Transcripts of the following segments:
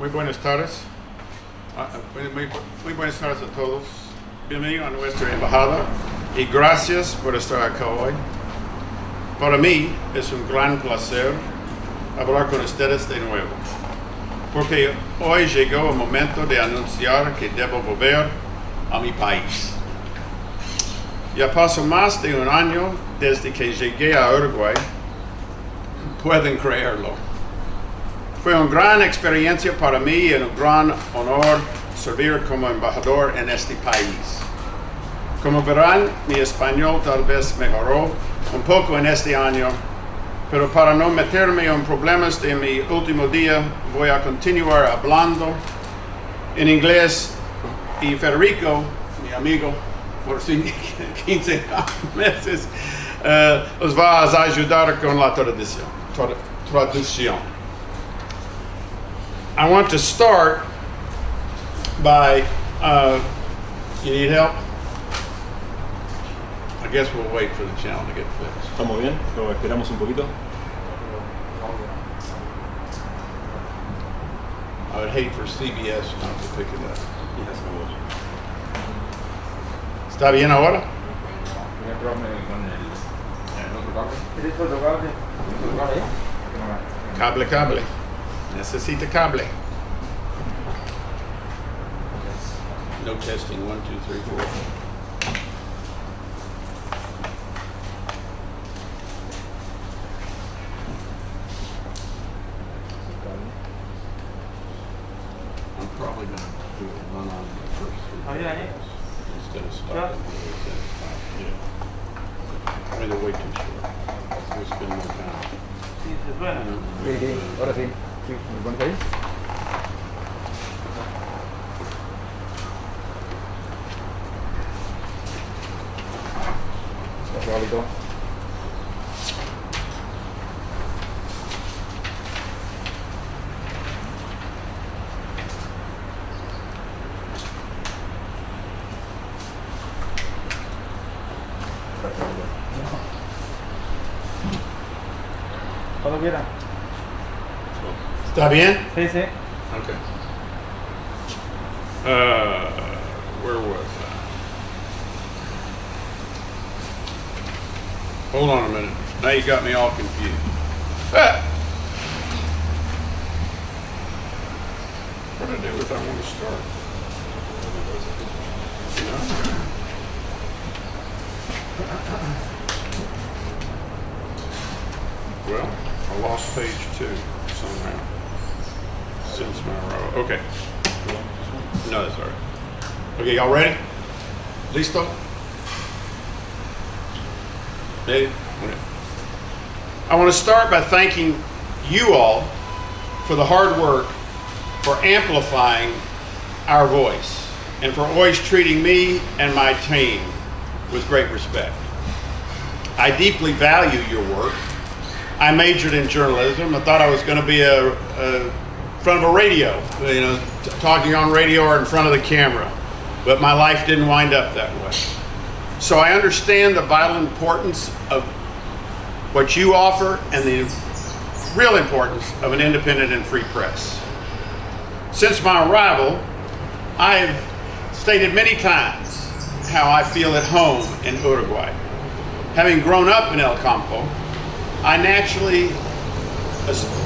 Muy buenas tardes. Muy buenas tardes a todos. Bienvenido a nuestra embajada y gracias por estar acá hoy. Para mí es un gran placer hablar con ustedes de nuevo, porque hoy llegó el momento de anunciar que debo volver a mi país. Ya pasó más de un año desde que llegué a Uruguay. Pueden creerlo. Fue una gran experiencia para mí y un gran honor servir como embajador en este país. Como verán, mi español tal vez mejoró un poco en este año, pero para no meterme en problemas de mi último día, voy a continuar hablando en inglés y Federico, mi amigo, por 15 meses, os va a ayudar con la traducción. I want to start by, you need help? I guess we'll wait for the channel to get fixed. ¿Estamos bien? ¿Lo esperamos un poquito? I would hate for CBS not to pick it up. Yes, I will. ¿Está bien ahora? Voy a probarme con el otro cable. ¿Tienes otro cable? ¿Tienes otro cable ahí? Cable. Necesita cable. No testing. 1, 2, 3, 4. I'm probably going to do it run on the first 3 instead of stopping. Yeah. I mean, they're way too short. We spend more time. Sí, se suena. Sí, ahora sí. Sí, ¿me pones ahí? Gracias, Pablito. Cuando quiera. ¿Está bien? Sí, sí. Okay. Where was I? Hold on a minute. Now you got me all confused. Ah! What do I do if I want to start? You know? Well, I lost page 2 somehow. Since my row. Okay. No, that's all right. Okay, y'all ready? Listo? Ready? Okay. I want to start by thanking you all for the hard work, for amplifying our voice, and for always treating me and my team with great respect. I deeply value your work. I majored in journalism. I thought I was going to be in front of a radio, you know, talking on radio or in front of the camera. But my life didn't wind up that way. So I understand the vital importance of what you offer and the real importance of an independent and free press. Since my arrival, I've stated many times how I feel at home in Uruguay. Having grown up in El Campo, I naturally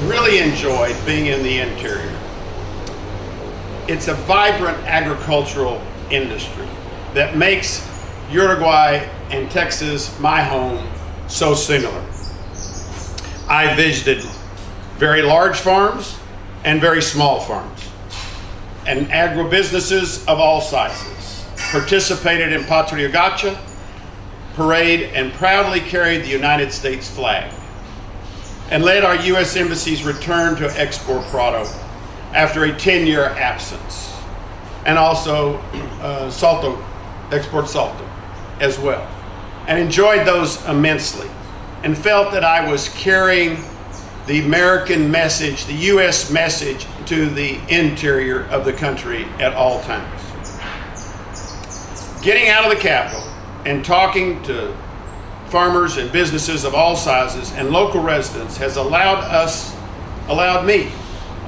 really enjoyed being in the interior. It's a vibrant agricultural industry that makes Uruguay and Texas, my home, so similar. I visited very large farms and very small farms, and agribusinesses of all sizes, participated in Patria Gotcha parade, and proudly carried the United States flag, and led our U.S. Embassy's return to Export Prado after a 10-year absence, and also Export Salto as well, and enjoyed those immensely, and felt that I was carrying the American message, the U.S. message, to the interior of the country at all times. Getting out of the capital and talking to farmers and businesses of all sizes and local residents has allowed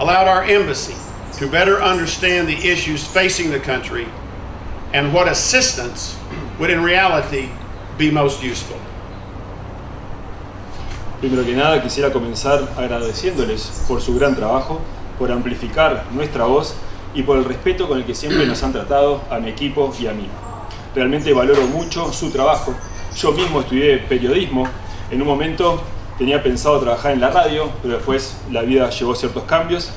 our embassy to better understand the issues facing the country and what assistance would in reality be most useful. Primero que nada, quisiera comenzar agradeciéndoles por su gran trabajo, por amplificar nuestra voz y por el respeto con el que siempre nos han tratado a mi equipo y a mí. Realmente valoro mucho su trabajo. Yo mismo estudié periodismo. En un momento tenía pensado trabajar en la radio, pero después la vida llevó ciertos cambios.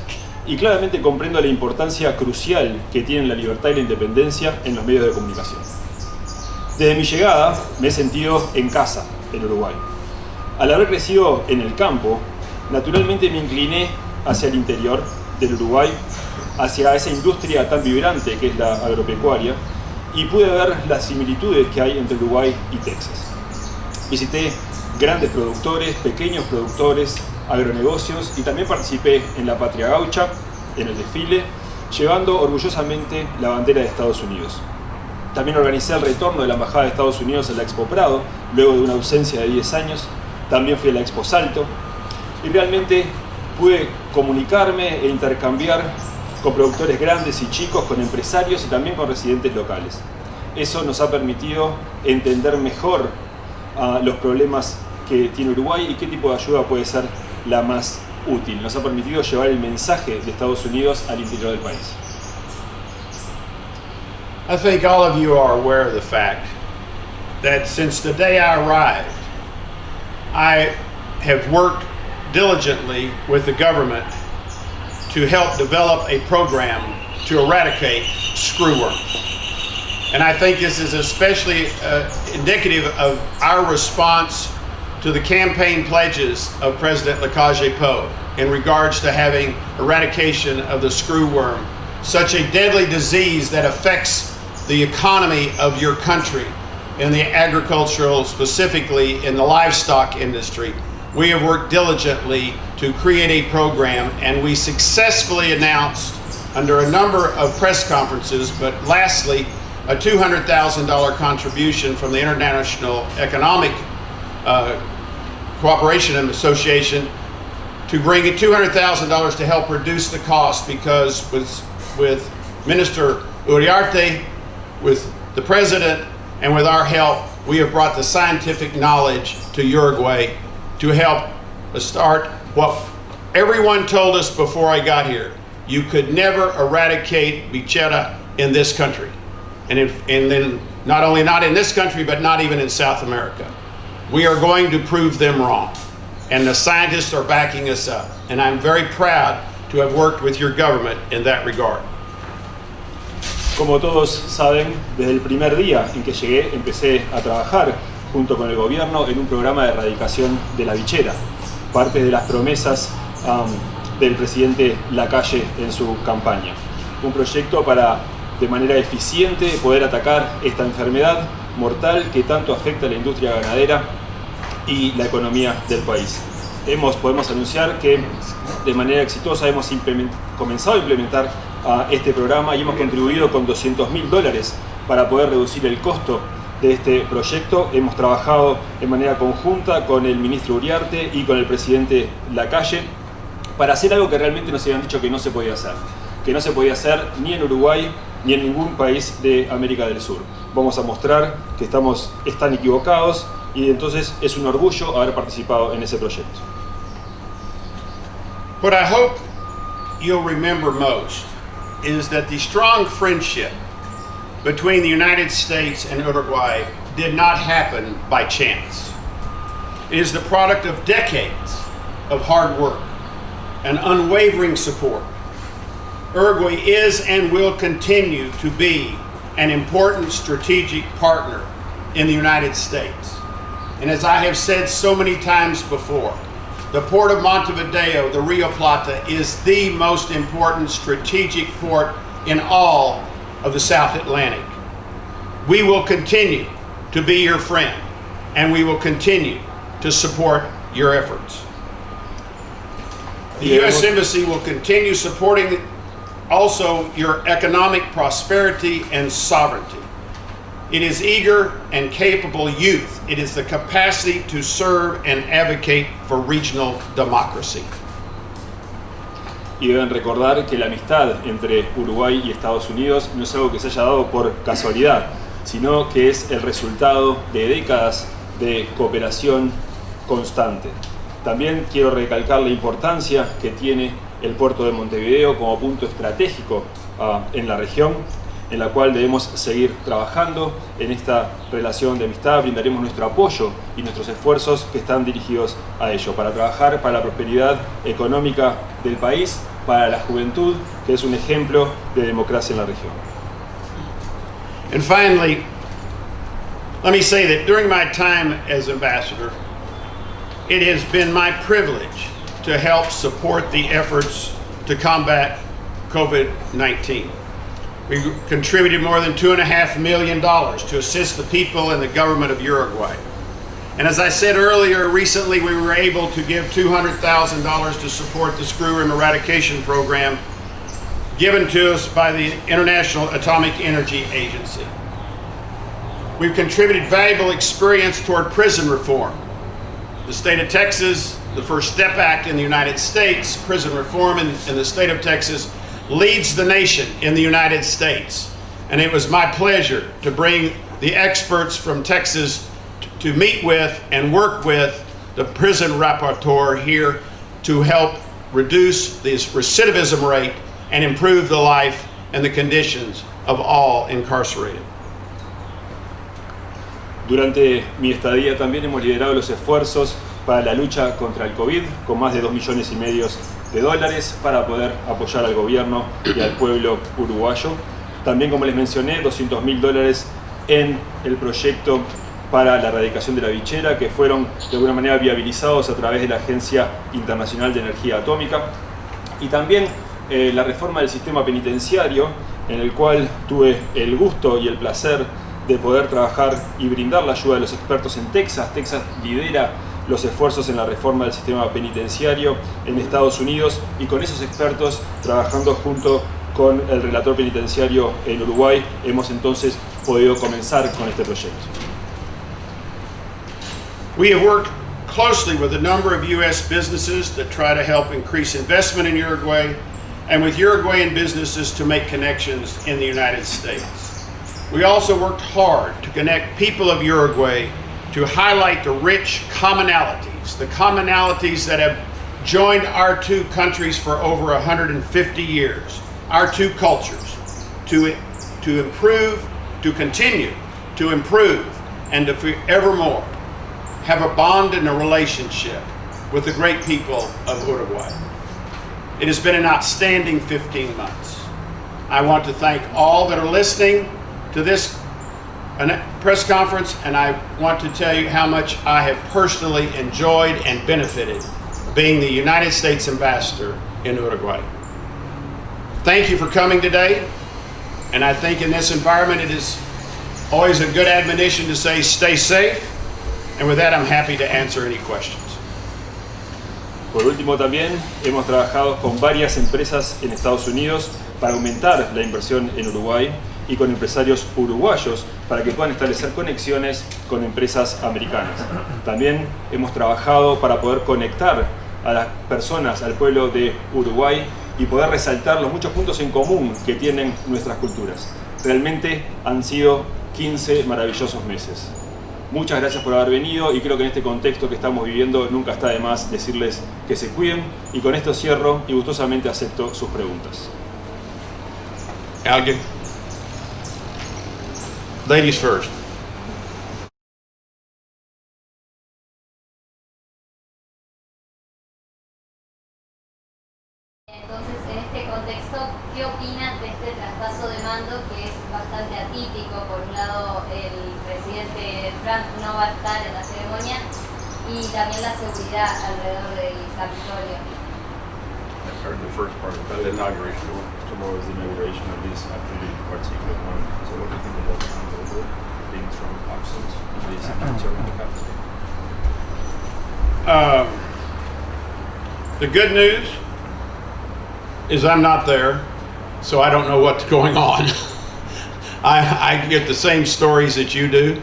Y claramente comprendo la importancia crucial que tienen la libertad y la independencia en los medios de comunicación. Desde mi llegada me he sentido en casa en Uruguay. Al haber crecido en el campo, naturalmente me incliné hacia el interior del Uruguay, hacia esa industria tan vibrante que es la agropecuaria, y pude ver las similitudes que hay entre Uruguay y Texas. Visité grandes productores, pequeños productores, agronegocios y también participé en la Patria Gaucha, en el desfile, llevando orgullosamente la bandera de Estados Unidos. También organicé el retorno de la Embajada de Estados Unidos a la Expo Prado, luego de una ausencia de 10 años. También fui a la Expo Salto y realmente pude comunicarme e intercambiar con productores grandes y chicos, con empresarios y también con residentes locales. Eso nos ha permitido entender mejor los problemas que tiene Uruguay y qué tipo de ayuda puede ser la más útil. Nos ha permitido llevar el mensaje de Estados Unidos al interior del país. I think all of you are aware of the fact that since the day I arrived, I have worked diligently with the government to help develop a program to eradicate screwworm. And I think this is especially indicative of our response to the campaign pledges of President Lakaje-Po in regards to having eradication of the screwworm, such a deadly disease that affects the economy of your country, in the agricultural, specifically in the livestock industry. We have worked diligently to create a program, and we successfully announced under a number of press conferences, but lastly, a $200,000 contribution from the International Economic Cooperation and Association to bring in $200,000 to help reduce the cost, because with Minister Uriarte, with the President, and with our help, we have brought the scientific knowledge to Uruguay to help start what everyone told us before I got here. You could never eradicate bichera in this country. And then not only not in this country, but not even in South America. We are going to prove them wrong. And the scientists are backing us up. And I'm very proud to have worked with your government in that regard. Como todos saben, desde el primer día en que llegué empecé a trabajar junto con el gobierno en un programa de erradicación de la bichera, parte de las promesas del presidente Lacalle en su campaña. Un proyecto para, de manera eficiente, poder atacar esta enfermedad mortal que tanto afecta a la industria ganadera y la economía del país. Podemos anunciar que de manera exitosa hemos comenzado a implementar este programa y hemos contribuido con $200.000 para poder reducir el costo de este proyecto. Hemos trabajado de manera conjunta con el ministro Uriarte y con el presidente Lacalle para hacer algo que realmente nos habían dicho que no se podía hacer ni en Uruguay ni en ningún país de América del Sur. Vamos a mostrar que están equivocados y entonces es un orgullo haber participado en ese proyecto. What I hope you'll remember most is that the strong friendship between the United States and Uruguay did not happen by chance. It is the product of decades of hard work and unwavering support. Uruguay is and will continue to be an important strategic partner in the United States. And as I have said so many times before, the port of Montevideo, the Rio Plata, is the most important strategic port in all of the South Atlantic. We will continue to be your friend, and we will continue to support your efforts. The U.S. Embassy will continue supporting also your economic prosperity and sovereignty. It is eager and capable youth. It is the capacity to serve and advocate for regional democracy. y deben recordar que la amistad entre Uruguay y Estados Unidos no es algo que se haya dado por casualidad, sino que es el resultado de décadas de cooperación constante. También quiero recalcar la importancia que tiene el puerto de Montevideo como punto estratégico en la región, en la cual debemos seguir trabajando en esta relación de amistad. Brindaremos nuestro apoyo y nuestros esfuerzos que están dirigidos a ello, para trabajar para la prosperidad económica del país, para la juventud, que es un ejemplo de democracia en la región. And finally, let me say that during my time as ambassador, it has been my privilege to help support the efforts to combat COVID-19. We contributed more than $2.5 million to assist the people and the government of Uruguay. And as I said earlier, recently we were able to give $200,000 to support the screw-worm eradication program given to us by the International Atomic Energy Agency. We've contributed valuable experience toward prison reform. The state of Texas, the First Step Act in the United States, prison reform in the state of Texas leads the nation in the United States. And it was my pleasure to bring the experts from Texas to meet with and work with the prison rapporteur here to help reduce this recidivism rate and improve the life and the conditions of all incarcerated. Durante mi estadía también hemos liderado los esfuerzos para la lucha contra el COVID, con más de $2,5 millones para poder apoyar al gobierno y al pueblo uruguayo. También, como les mencioné, $200.000 en el proyecto para la erradicación de la bichera, que fueron de alguna manera viabilizados a través de la Agencia Internacional de Energía Atómica. Y también la reforma del sistema penitenciario, en el cual tuve el gusto y el placer de poder trabajar y brindar la ayuda de los expertos en Texas. Texas lidera los esfuerzos en la reforma del sistema penitenciario en Estados Unidos, y con esos expertos, trabajando junto con el relator penitenciario en Uruguay, hemos entonces podido comenzar con este proyecto. We have worked closely with a number of U.S. businesses that try to help increase investment in Uruguay, and with Uruguayan businesses to make connections in the United States. We also worked hard to connect people of Uruguay to highlight the rich commonalities that have joined our two countries for over 150 years, our two cultures, to improve, to continue to improve, and to forevermore have a bond and a relationship with the great people of Uruguay. It has been an outstanding 15 months. I want to thank all that are listening to this press conference, and I want to tell you how much I have personally enjoyed and benefited being the United States Ambassador in Uruguay. Thank you for coming today, and I think in this environment it is always a good admonition to say stay safe, and with that I'm happy to answer any questions. Por último, también hemos trabajado con varias empresas en Estados Unidos para aumentar la inversión en Uruguay, y con empresarios uruguayos para que puedan establecer conexiones con empresas americanas. También hemos trabajado para poder conectar a las personas, al pueblo de Uruguay, y poder resaltar los muchos puntos en común que tienen nuestras culturas. Realmente han sido 15 maravillosos meses. Muchas gracias por haber venido, y creo que en este contexto que estamos viviendo nunca está de más decirles que se cuiden, y con esto cierro y gustosamente acepto sus preguntas. ¿Alguien? Ladies first. Entonces, en este contexto, ¿qué opinan de este traspaso de mando que es bastante atípico? Por un lado, el presidente Trump no va a estar en la ceremonia, y también la seguridad alrededor del Capitolio. I heard the first part of the inauguration. Tomorrow is the inauguration of this pretty particular one. So what do you think about the handover being Trump absent in the Secretary of the Capitol? The good news is I'm not there, so I don't know what's going on. I get the same stories that you do.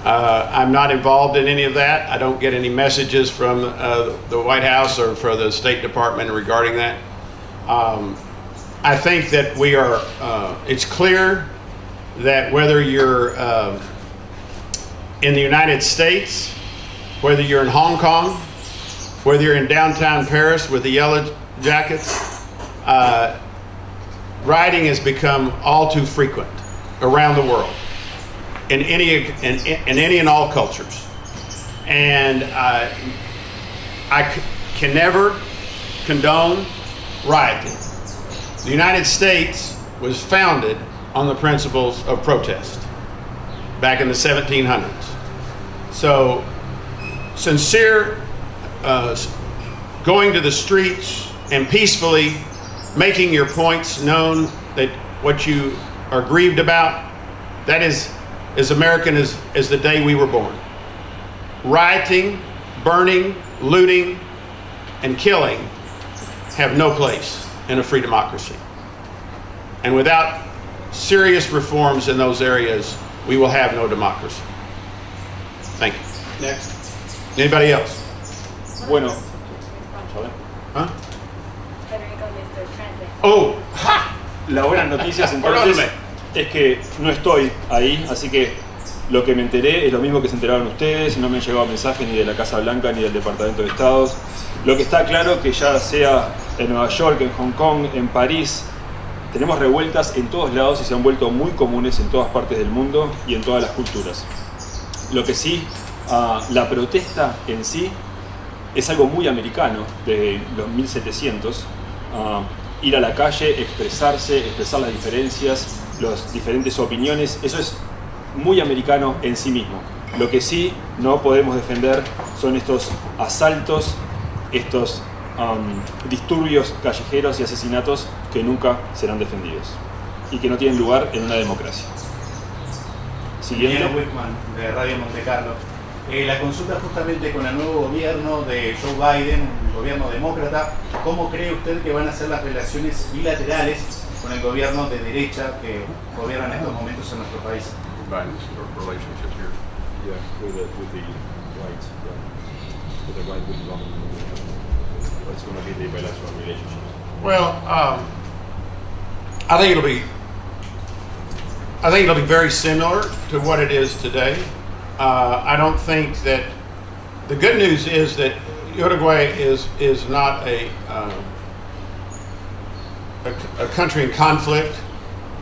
I'm not involved in any of that. I don't get any messages from the White House or from the State Department regarding that. I think that we are, it's clear that whether you're in the United States, whether you're in Hong Kong, whether you're in downtown Paris with the yellow jackets, rioting has become all too frequent around the world in any and all cultures. And I can never condone rioting. The United States was founded on the principles of protest back in the 1700s. So sincere going to the streets and peacefully making your points known, that what you are grieved about, that is as American as the day we were born. Rioting, burning, looting, and killing have no place in a free democracy. And without serious reforms in those areas, we will have no democracy. Thank you. Next. Anybody else? Bueno. Huh? Oh, Oh, ha! Las buenas noticias entonces es que no estoy ahí, así que lo que me enteré es lo mismo que se enteraron ustedes, no me han llegado mensajes ni de la Casa Blanca ni del Departamento de Estados. Lo que está claro que ya sea en Nueva York, en Hong Kong, en París, tenemos revueltas en todos lados y se han vuelto muy comunes en todas partes del mundo y en todas las culturas. Lo que sí, la protesta en sí es algo muy americano de los 1700. Ir a la calle, expresarse, expresar las diferencias, las diferentes opiniones, eso es muy americano en sí mismo. Lo que sí no podemos defender son estos asaltos, estos disturbios callejeros y asesinatos que nunca serán defendidos y que no tienen lugar en una democracia. Siguiente. Daniel Whitman, de Radio Monte Carlo. La consulta justamente con el nuevo gobierno de Joe Biden, un gobierno demócrata, ¿cómo cree usted que van a ser las relaciones bilaterales con el gobierno de derecha que gobierna en estos momentos en nuestro país? Biden's relationship here. Yeah, with the right, with the right wing government. What's going to be the bilateral relationship? well, I think it'll be very similar to what it is today. I don't think that the good news is that Uruguay is not a country in conflict,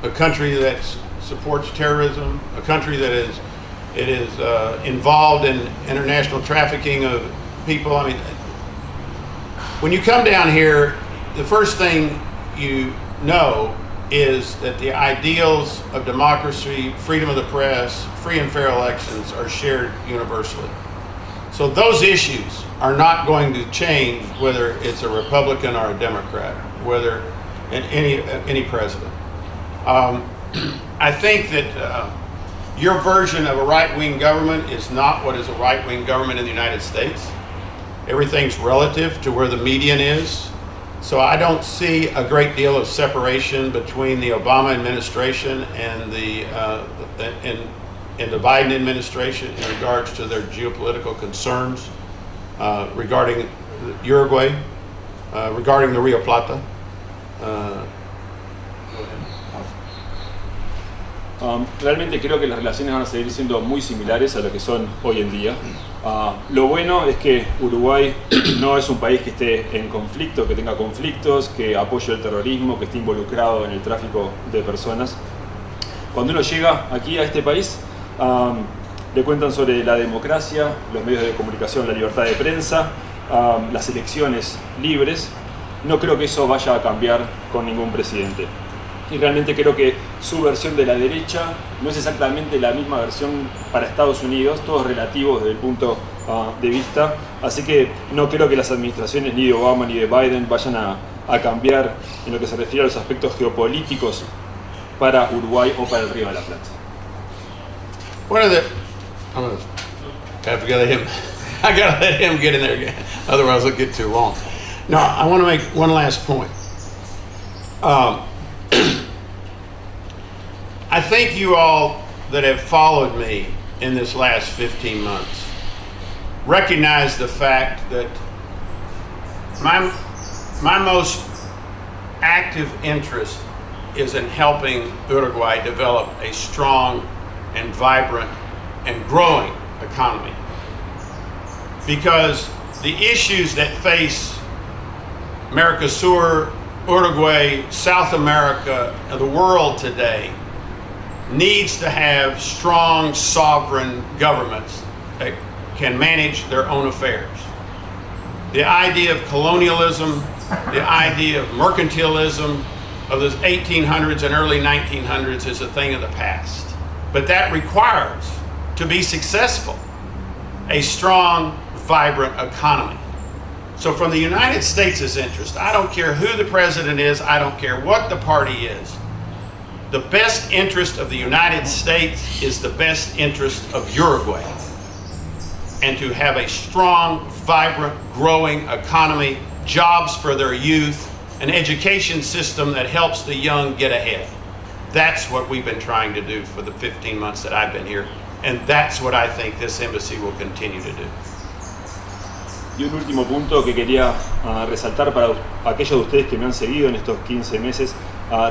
a country that supports terrorism, a country that is involved in international trafficking of people. I mean, when you come down here, the first thing you know is that the ideals of democracy, freedom of the press, free and fair elections are shared universally. So those issues are not going to change whether it's a Republican or a Democrat, whether any president. I think that your version of a right-wing government is not what is a right-wing government in the United States. Everything's relative to where the median is. So I don't see a great deal of separation between the Obama administration and the Biden administration in regards to their geopolitical concerns regarding Uruguay, regarding the Rio Plata. Realmente creo que las relaciones van a seguir siendo muy similares a lo que son hoy en día. Lo bueno es que Uruguay no es un país que esté en conflicto, que tenga conflictos, que apoye el terrorismo, que esté involucrado en el tráfico de personas. Cuando uno llega aquí a este país, le cuentan sobre la democracia, los medios de comunicación, la libertad de prensa, las elecciones libres. No creo que eso vaya a cambiar con ningún presidente. Y realmente creo que su versión de la derecha no es exactamente la misma versión para Estados Unidos, todo es relativo desde el punto de vista, así que no creo que las administraciones ni de Obama ni de Biden vayan a cambiar en lo que se refiere a los aspectos geopolíticos para Uruguay o para el Río de la Plata. I gotta let him get in there again, otherwise it'll get too long. No, I want to make one last point. I think you all that have followed me in this last 15 months recognize the fact that my most active interest is in helping Uruguay develop a strong and vibrant and growing economy. Because the issues that face Mercosur, Uruguay, South America, and the world today needs to have strong sovereign governments that can manage their own affairs. The idea of colonialism, the idea of mercantilism of the 1800s and early 1900s is a thing of the past. But that requires, to be successful, a strong, vibrant economy. So from the United States' interest, I don't care who the president is, I don't care what the party is, the best interest of the United States is the best interest of Uruguay. And to have a strong, vibrant, growing economy, jobs for their youth, an education system that helps the young get ahead. That's what we've been trying to do for the 15 months that I've been here, and that's what I think this embassy will continue to do. Y un último punto que quería resaltar para aquellos de ustedes que me han seguido en estos 15 meses,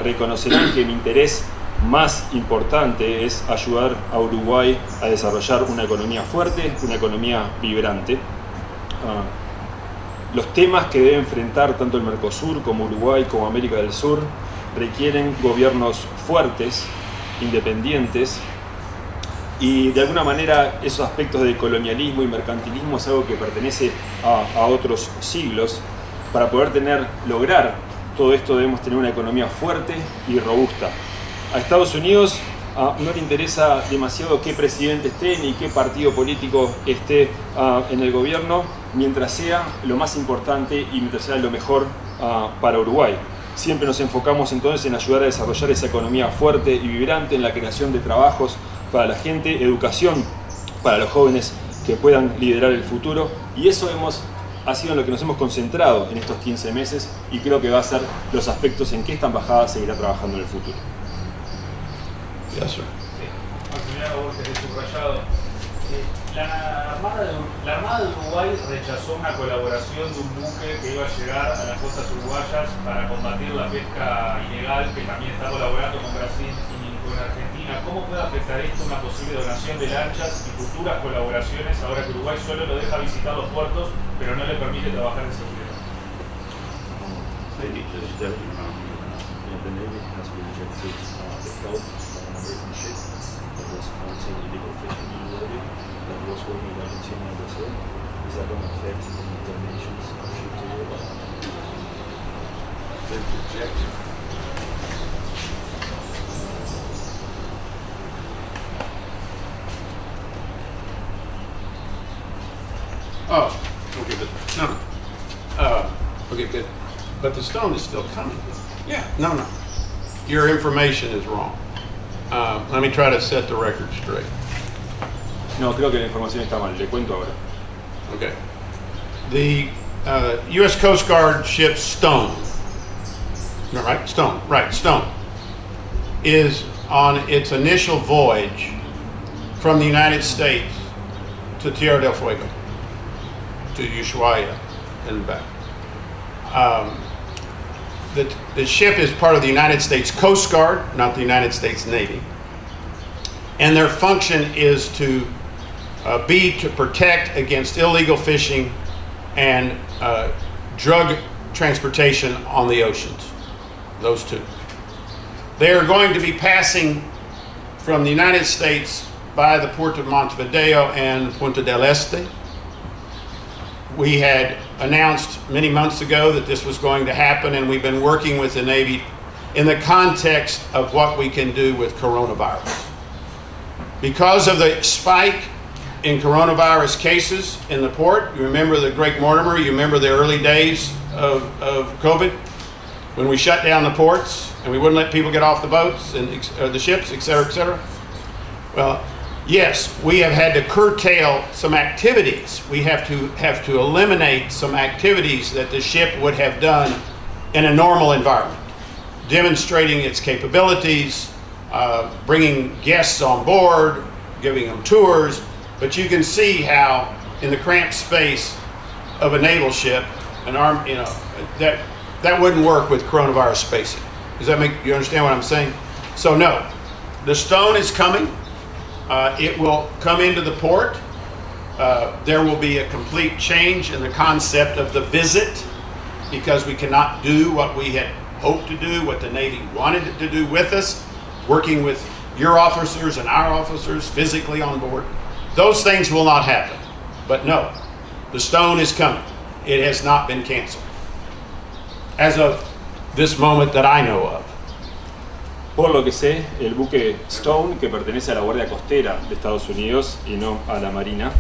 reconocerán que mi interés más importante es ayudar a Uruguay a desarrollar una economía fuerte, una economía vibrante. Los temas que debe enfrentar tanto el Mercosur como Uruguay como América del Sur requieren gobiernos fuertes, independientes, y de alguna manera esos aspectos de colonialismo y mercantilismo es algo que pertenece a otros siglos. Para poder lograr todo esto debemos tener una economía fuerte y robusta. A Estados Unidos no le interesa demasiado qué presidente esté ni qué partido político esté en el gobierno, mientras sea lo más importante y mientras sea lo mejor para Uruguay. Siempre nos enfocamos entonces en ayudar a desarrollar esa economía fuerte y vibrante, en la creación de trabajos para la gente, educación para los jóvenes que puedan liderar el futuro, y eso ha sido en lo que nos hemos concentrado en estos 15 meses, y creo que va a ser los aspectos en que esta embajada seguirá trabajando en el futuro. Yes, sir. La Armada de Uruguay rechazó una colaboración de un buque que iba a llegar a las costas uruguayas para combatir la pesca ilegal, que también está colaborando con Brasil y con Argentina. ¿Cómo puede afectar esto una posible donación de lanchas y futuras colaboraciones ahora que Uruguay solo lo deja visitar los puertos, pero no le permite trabajar en seguridad? Oh, okay, but no. Okay, good. But the stone is still coming. Yeah, no. Your information is wrong. Let me try to set the record straight. No, creo que la información está mal. Le cuento ahora. Okay. The U.S. Coast Guard ship Stone, no, right? Stone, is on its initial voyage from the United States to Tierra del Fuego, to Ushuaia and back. The ship is part of the United States Coast Guard, not the United States Navy. And their function is to protect against illegal fishing and drug transportation on the oceans, those two. They are going to be passing from the United States by the port of Montevideo and Punta del Este. We had announced many months ago that this was going to happen, and we've been working with the Navy in the context of what we can do with coronavirus. Because of the spike in coronavirus cases in the port, you remember the Great Mortimer, you remember the early days of COVID, when we shut down the ports and we wouldn't let people get off the boats and the ships, et cetera, et cetera. Well, yes, we have had to curtail some activities. We have to eliminate some activities that the ship would have done in a normal environment, demonstrating its capabilities, bringing guests on board, giving them tours. But you can see how in the cramped space of a naval ship, that That wouldn't work with coronavirus spacing. Does that make you understand what I'm saying? So no, the stone is coming. It will come into the port. There will be a complete change in the concept of the visit, because we cannot do what we had hoped to do, what the Navy wanted to do with us, working with your officers and our officers physically on board. Those things will not happen. But no, the stone is coming. It has not been canceled, as of this moment that I know of. Por lo que sé, el buque Stone, que pertenece a la Guardia Costera de Estados Unidos y no a la Marina,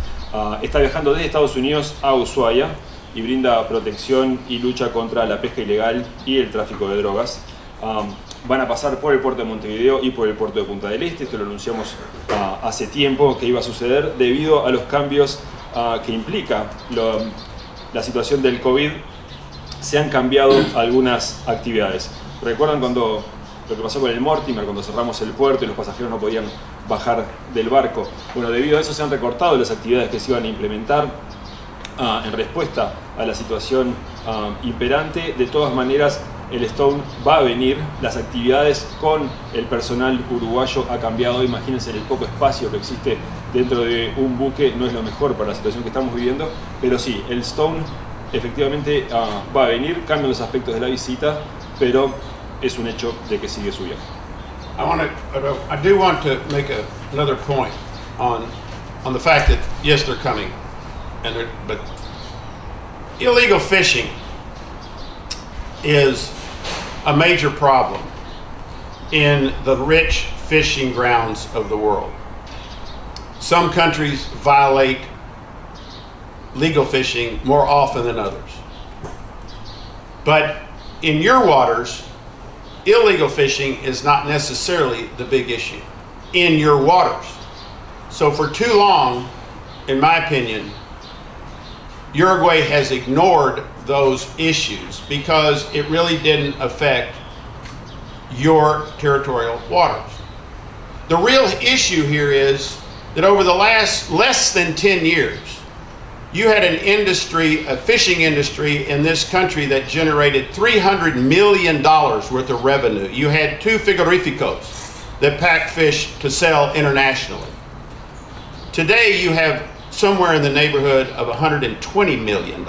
está viajando desde Estados Unidos a Ushuaia y brinda protección y lucha contra la pesca ilegal y el tráfico de drogas. Van a pasar por el puerto de Montevideo y por el puerto de Punta del Este. Esto lo anunciamos hace tiempo que iba a suceder debido a los cambios que implica la situación del COVID. Se han cambiado algunas actividades. ¿Recuerdan cuando lo que pasó con el Mortimer, cuando cerramos el puerto y los pasajeros no podían bajar del barco? Bueno, debido a eso se han recortado las actividades que se iban a implementar en respuesta a la situación imperante. De todas maneras, el Stone va a venir. Las actividades con el personal uruguayo ha cambiado. Imagínense el poco espacio que existe dentro de un buque. No es lo mejor para la situación que estamos viviendo, pero sí, el Stone efectivamente va a venir. Cambian los aspectos de la visita, pero es un hecho de que sigue su viaje. I do want to make another point on the fact that yes, they're coming, but illegal fishing is a major problem in the rich fishing grounds of the world. Some countries violate legal fishing more often than others. But in your waters, illegal fishing is not necessarily the big issue in your waters. So for too long, in my opinion, Uruguay has ignored those issues because it really didn't affect your territorial waters. The real issue here is that over the last less than 10 years, you had an industry, a fishing industry in this country that generated $300 million worth of revenue. You had 2 frigorificos that packed fish to sell internationally. Today you have somewhere in the neighborhood of $120 million.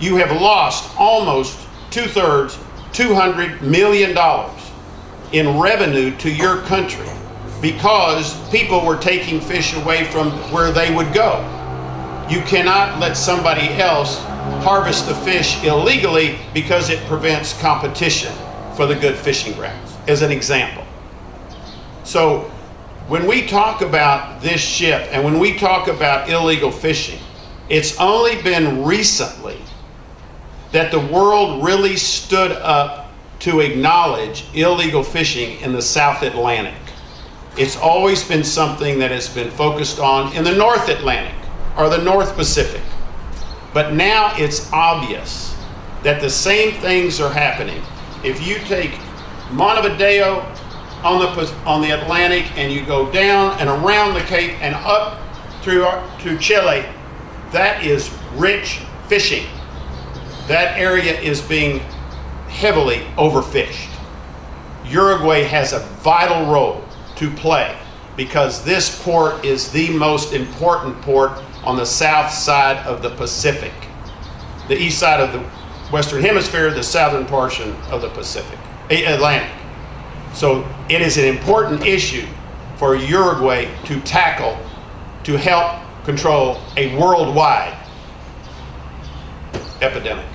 You have lost almost 2/3, $200 million in revenue to your country because people were taking fish away from where they would go. You cannot let somebody else harvest the fish illegally because it prevents competition for the good fishing grounds, as an example. So when we talk about this ship and when we talk about illegal fishing, it's only been recently that the world really stood up to acknowledge illegal fishing in the South Atlantic. It's always been something that has been focused on in the North Atlantic or the North Pacific. But now it's obvious that the same things are happening. If you take Montevideo on the Atlantic and you go down and around the Cape and up through to Chile, that is rich fishing. That area is being heavily overfished. Uruguay has a vital role to play because this port is the most important port on the south side of the Pacific. The east side of the Western Hemisphere, the southern portion of the Atlantic. So it is an important issue for Uruguay to tackle to help control a worldwide epidemic.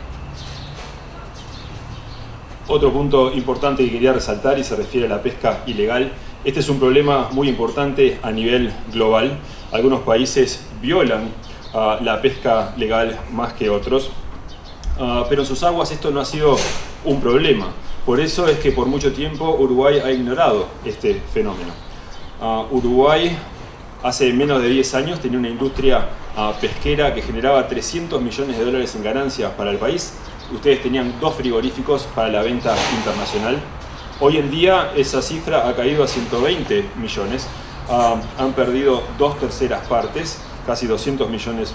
Otro punto importante que quería resaltar y se refiere a la pesca ilegal. Este es un problema muy importante a nivel global. Algunos países violan la pesca legal más que otros, pero en sus aguas esto no ha sido un problema. Por eso es que por mucho tiempo Uruguay ha ignorado este fenómeno. Uruguay hace menos de 10 años tenía una industria pesquera que generaba $300 millones en ganancias para el país. Ustedes tenían 2 frigoríficos para la venta internacional. Hoy en día esa cifra ha caído a 120 millones. Han perdido 2/3 partes, casi $200 millones.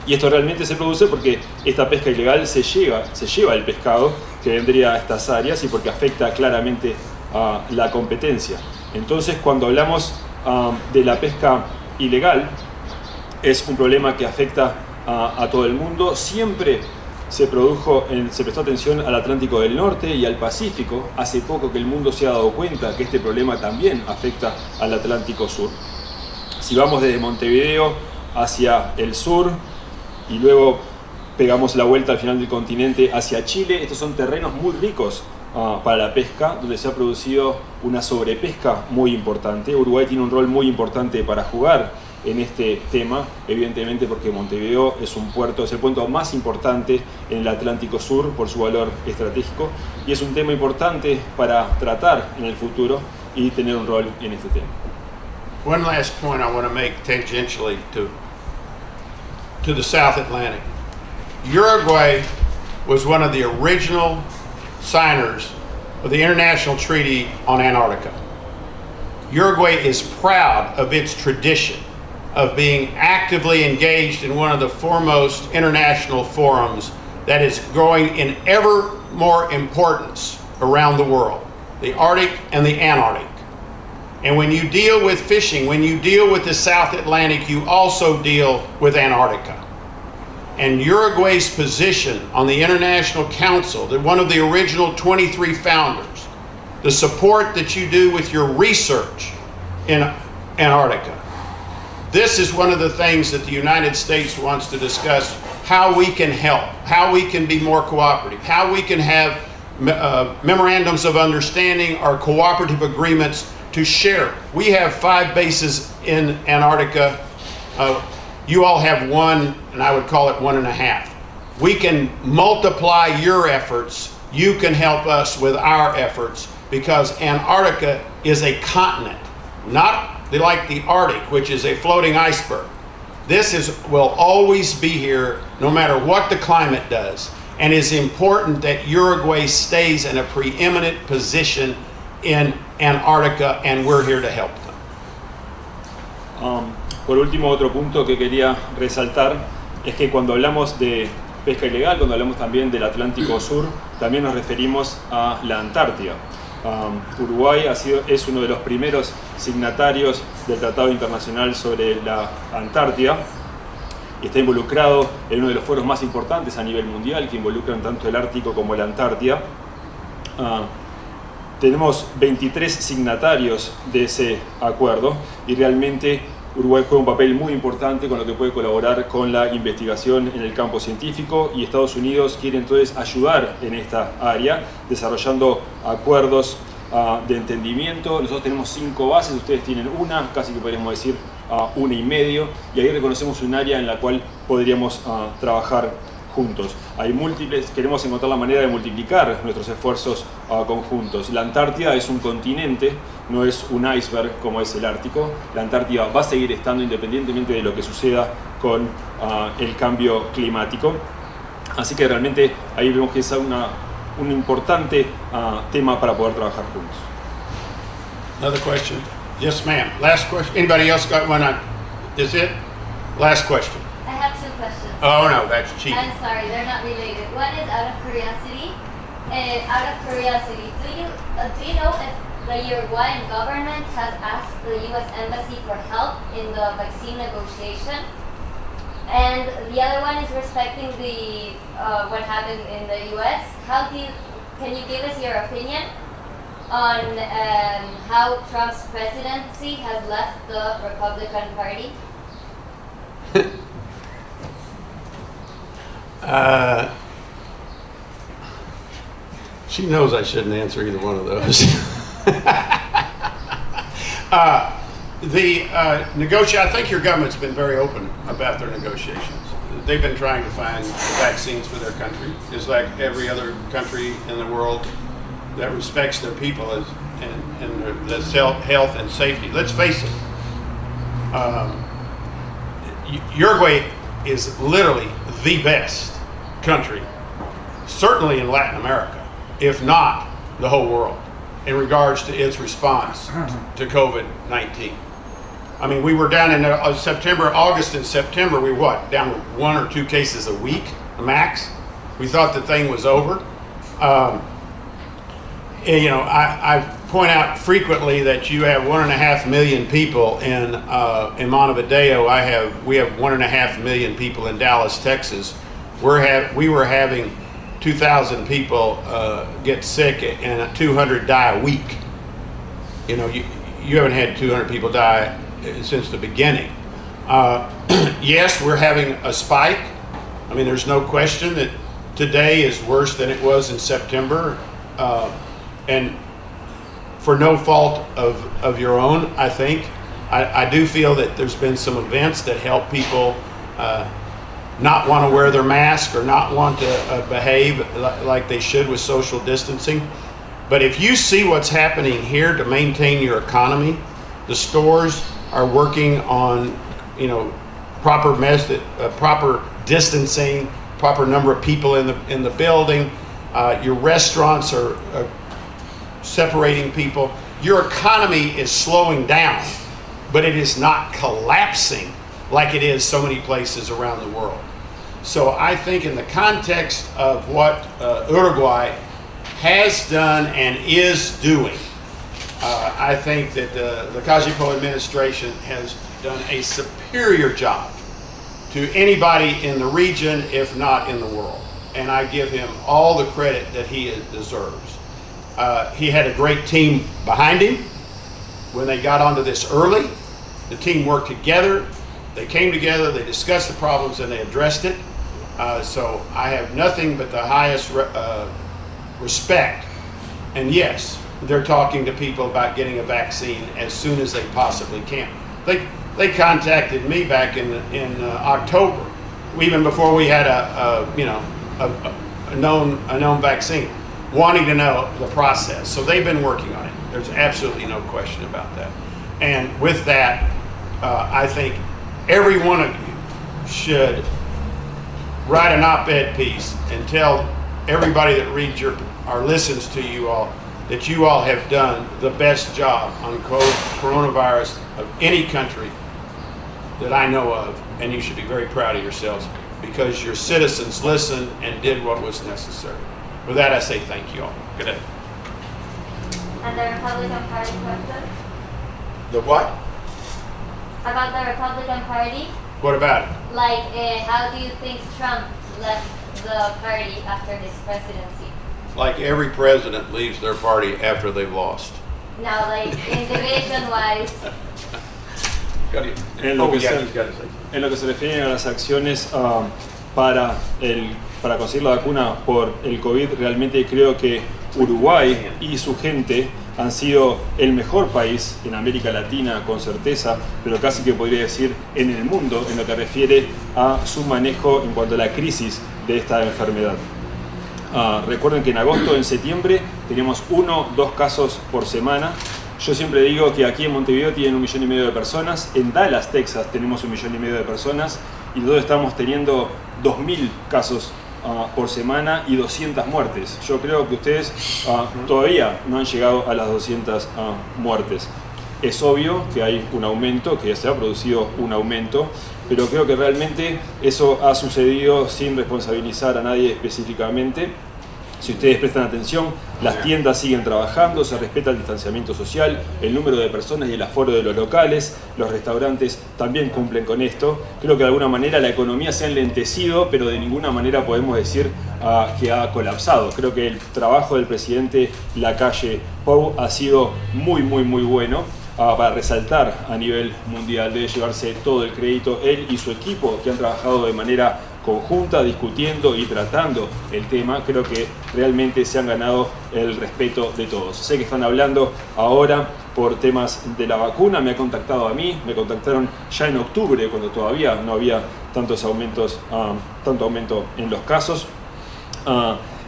Y esto realmente se produce porque esta pesca ilegal se lleva el pescado que vendría a estas áreas y porque afecta claramente a la competencia. Entonces, cuando hablamos de la pesca ilegal, es un problema que afecta a todo el mundo. Siempre se prestó atención al Atlántico del Norte y al Pacífico. Hace poco que el mundo se ha dado cuenta que este problema también afecta al Atlántico Sur. Si vamos desde Montevideo hacia el sur y luego pegamos la vuelta al final del continente hacia Chile, estos son terrenos muy ricos para la pesca, donde se ha producido una sobrepesca muy importante. Uruguay tiene un rol muy importante para jugar en este tema, evidentemente porque Montevideo es el puerto más importante en el Atlántico Sur por su valor estratégico, y es un tema importante para tratar en el futuro y tener un rol en este tema. One last point I want to make tangentially to the South Atlantic. Uruguay was one of the original signers of the International Treaty on Antarctica. Uruguay is proud of its tradition of being actively engaged in one of the foremost international forums that is growing in ever more importance around the world, the Arctic and the Antarctic. And when you deal with fishing, when you deal with the South Atlantic, you also deal with Antarctica. And Uruguay's position on the International Council, that one of the original 23 founders, the support that you do with your research in Antarctica. This is one of the things that the United States wants to discuss, how we can help, how we can be more cooperative, how we can have memorandums of understanding or cooperative agreements to share. We have 5 bases in Antarctica. You all have 1, and I would call it 1.5. We can multiply your efforts. You can help us with our efforts, because Antarctica is a continent, not like the Arctic, which is a floating iceberg. This will always be here no matter what the climate does, and it's important that Uruguay stays in a preeminent position in Antarctica, and we're here to help them. Por último, otro punto que quería resaltar es que cuando hablamos de pesca ilegal, cuando hablamos también del Atlántico Sur, también nos referimos a la Antártida. Uruguay es uno de los primeros signatarios del Tratado Internacional sobre la Antártida y está involucrado en uno de los foros más importantes a nivel mundial que involucran tanto el Ártico como la Antártida. Tenemos 23 signatarios de ese acuerdo y realmente Uruguay juega un papel muy importante con lo que puede colaborar con la investigación en el campo científico, y Estados Unidos quiere entonces ayudar en esta área desarrollando acuerdos de entendimiento. Nosotros tenemos 5 bases, ustedes tienen una, casi que podríamos decir 1,5, y ahí reconocemos un área en la cual podríamos trabajar juntos. Hay múltiples, queremos encontrar la manera de multiplicar nuestros esfuerzos conjuntos. La Antártida es un continente, no es un iceberg como es el Ártico. La Antártida va a seguir estando independientemente de lo que suceda con el cambio climático. Así que realmente ahí vemos que es un importante tema para poder trabajar juntos. Another question? Yes, ma'am. Last question. Anybody else got one? Is it? Last question. I have 2 questions. Oh no, that's cheating. I'm sorry, they're not related. One is out of curiosity. Do you know if the Uruguayan government has asked the U.S. Embassy for help in the vaccine negotiation? And the other one is respecting the what happened in the U.S. Can you give us your opinion on how Trump's presidency has left the Republican Party? She knows I shouldn't answer either one of those. I think your government's been very open about their negotiations. They've been trying to find vaccines for their country, just like every other country in the world that respects their people and their health and safety. Let's face it, Uruguay is literally the best country, certainly in Latin America, if not the whole world, in regards to its response to COVID-19. I mean, we were down in August and September, we were what, down 1 or 2 cases a week, max. We thought the thing was over. You know, I point out frequently that you have 1.5 million people in Montevideo. We have 1.5 million people in Dallas, Texas. We were having 2,000 people get sick and 200 die a week. You know, you haven't had 200 people die since the beginning. Yes, we're having a spike. I mean, there's no question that today is worse than it was in September, and for no fault of your own, I think. I do feel that there's been some events that help people not want to wear their mask or not want to behave like they should with social distancing. But if you see what's happening here to maintain your economy, the stores are working on, you know, proper distancing, proper number of people in the building. Your restaurants are separating people. Your economy is slowing down, but it is not collapsing like it is so many places around the world. So I think in the context of what Uruguay has done and is doing, I think that the Cajipo administration has done a superior job to anybody in the region, if not in the world. And I give him all the credit that he deserves. He had a great team behind him. When they got onto this early, the team worked together. They came together, they discussed the problems, and they addressed it. So I have nothing but the highest respect. And yes, they're talking to people about getting a vaccine as soon as they possibly can. They contacted me back in October, even before we had a known vaccine, wanting to know the process. So they've been working on it. There's absolutely no question about that. And with that, I think every one of you should write an op-ed piece and tell everybody that reads or listens to you all that you all have done the best job on coronavirus of any country that I know of, and you should be very proud of yourselves because your citizens listened and did what was necessary. With that, I say thank you all. Good day. And the Republican Party question? The what? About the Republican Party? What about it? Like, how do you think Trump left the party after his presidency? Like every president leaves their party after they've lost. Now, like, in division-wise. En lo que se refiere a las acciones para conseguir la vacuna por el COVID, realmente creo que Uruguay y su gente han sido el mejor país en América Latina, con certeza, pero casi que podría decir en el mundo, en lo que refiere a su manejo en cuanto a la crisis de esta enfermedad. Recuerden que en agosto, en septiembre, teníamos 1 o 2 casos por semana. Yo siempre digo que aquí en Montevideo tienen 1,5 millones de personas, en Dallas, Texas, tenemos 1,5 millones de personas y nosotros estamos teniendo 2.000 casos por semana y 200 muertes. Yo creo que ustedes todavía no han llegado a las 200 muertes. Es obvio que hay un aumento, que ya se ha producido un aumento, pero creo que realmente eso ha sucedido sin responsabilizar a nadie específicamente. Si ustedes prestan atención, las tiendas siguen trabajando, se respeta el distanciamiento social, el número de personas y el aforo de los locales, los restaurantes también cumplen con esto. Creo que de alguna manera la economía se ha enlentecido, pero de ninguna manera podemos decir que ha colapsado. Creo que el trabajo del presidente Lacalle Pou ha sido muy bueno. Para resaltar a nivel mundial, debe llevarse todo el crédito él y su equipo que han trabajado de manera conjunta, discutiendo y tratando el tema. Creo que realmente se han ganado el respeto de todos. Sé que están hablando ahora por temas de la vacuna, me ha contactado a mí, me contactaron ya en octubre cuando todavía no había tanto aumento en los casos.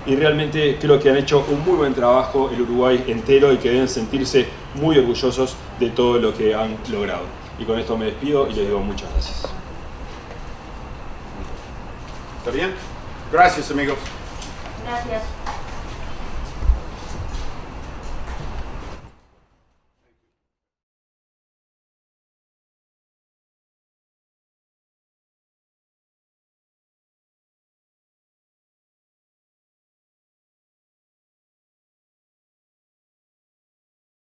Y realmente creo que han hecho un muy buen trabajo el Uruguay entero y que deben sentirse muy orgullosos de todo lo que han logrado. Y con esto me despido y les digo muchas gracias. ¿Está bien? Gracias, amigos. Gracias.